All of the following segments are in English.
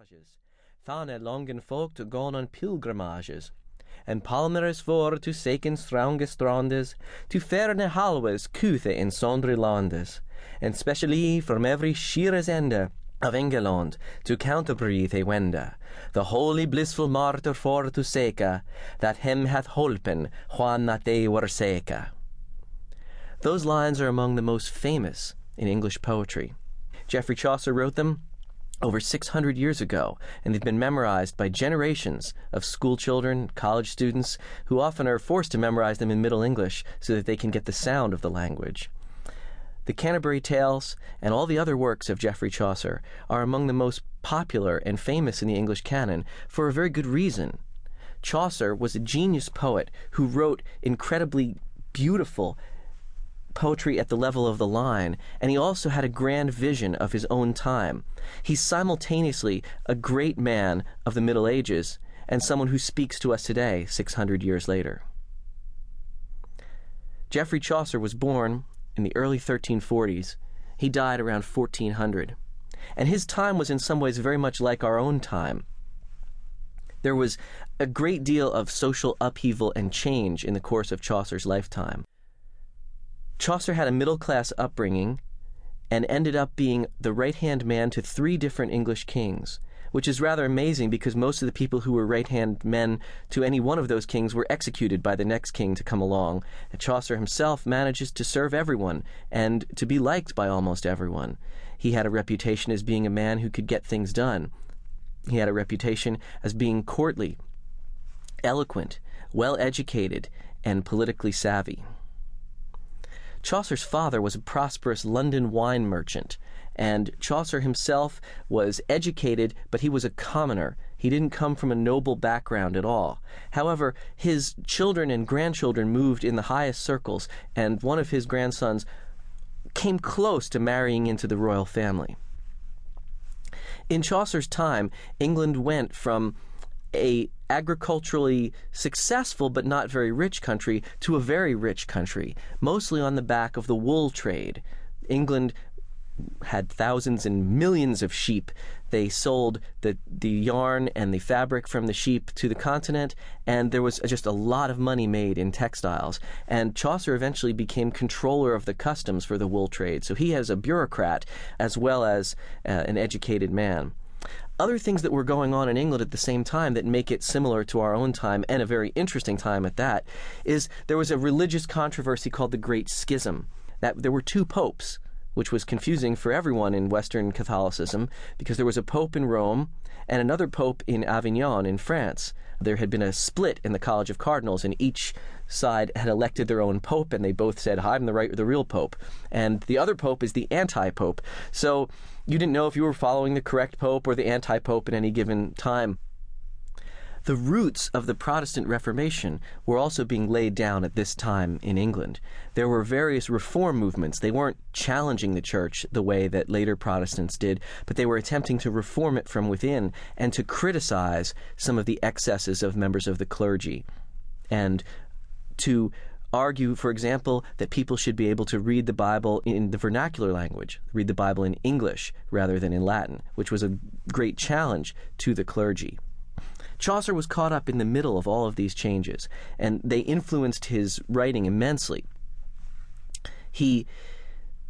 voyages. Thane longen folk to gone on pilgrimages, and palmeres for to saken strange strandes, to ferne halwes kuthe in sondre landes, and specially from every sheeres ende of Engeland to Canterbury they wende, the holy blissful martyr for to seke, that him hath holpen whan that they were seke. Those lines are among the most famous in English poetry. Geoffrey Chaucer wrote them over 600 years ago, and they've been memorized by generations of school children, college students, who often are forced to memorize them in Middle English so that they can get the sound of the language. The Canterbury Tales and all the other works of Geoffrey Chaucer are among the most popular and famous in the English canon for a very good reason. Chaucer was a genius poet who wrote incredibly beautiful poetry at the level of the line, and he also had a grand vision of his own time. He's simultaneously a great man of the Middle Ages and someone who speaks to us today, 600 years later. Geoffrey Chaucer was born in the early 1340s. He died around 1400. And his time was in some ways very much like our own time. There was a great deal of social upheaval and change in the course of Chaucer's lifetime. Chaucer had a middle-class upbringing and ended up being the right-hand man to 3 different English kings, which is rather amazing because most of the people who were right-hand men to any one of those kings were executed by the next king to come along. And Chaucer himself manages to serve everyone and to be liked by almost everyone. He had a reputation as being a man who could get things done. He had a reputation as being courtly, eloquent, well-educated, and politically savvy. Chaucer's father was a prosperous London wine merchant, and Chaucer himself was educated, but he was a commoner. He didn't come from a noble background at all. However, his children and grandchildren moved in the highest circles, and one of his grandsons came close to marrying into the royal family. In Chaucer's time, England went from a agriculturally successful but not very rich country to a very rich country, mostly on the back of the wool trade. England had thousands and millions of sheep. They sold the yarn and the fabric from the sheep to the continent, and there was just a lot of money made in textiles. And Chaucer eventually became controller of the customs for the wool trade, so he is a bureaucrat as well as an educated man. Other things that were going on in England at the same time that make it similar to our own time, and a very interesting time at that, is there was a religious controversy called the Great Schism. That there were 2 popes, which was confusing for everyone in Western Catholicism, because there was a pope in Rome and another pope in Avignon in France. There had been a split in the College of Cardinals, and each side had elected their own pope, and they both said, I'm the real pope. And the other pope is the anti-pope. So you didn't know if you were following the correct pope or the anti-pope at any given time. The roots of the Protestant Reformation were also being laid down at this time in England. There were various reform movements. They weren't challenging the church the way that later Protestants did, but they were attempting to reform it from within and to criticize some of the excesses of members of the clergy, and to argue, for example, that people should be able to read the Bible in the vernacular language, read the Bible in English rather than in Latin, which was a great challenge to the clergy. Chaucer was caught up in the middle of all of these changes, and they influenced his writing immensely. He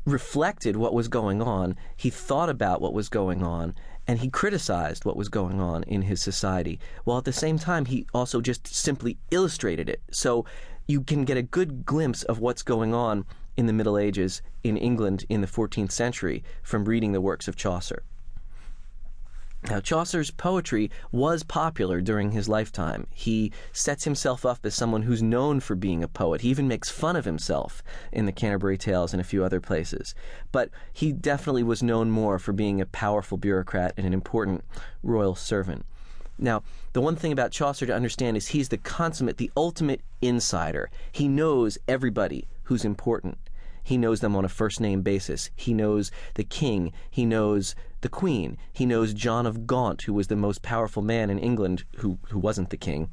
reflected what was going on, he thought about what was going on, and he criticized what was going on in his society, while at the same time he also just simply illustrated it. So you can get a good glimpse of what's going on in the Middle Ages in England in the 14th century from reading the works of Chaucer. Now, Chaucer's poetry was popular during his lifetime. He sets himself up as someone who's known for being a poet. He even makes fun of himself in the Canterbury Tales and a few other places. But he definitely was known more for being a powerful bureaucrat and an important royal servant. Now, the one thing about Chaucer to understand is he's the ultimate insider. He knows everybody who's important. He knows them on a first-name basis. He knows the king. He knows the queen. He knows John of Gaunt, who was the most powerful man in England, who wasn't the king.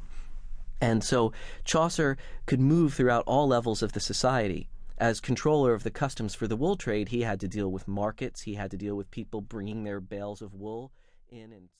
And so Chaucer could move throughout all levels of the society. As controller of the customs for the wool trade, he had to deal with markets. He had to deal with people bringing their bales of wool in and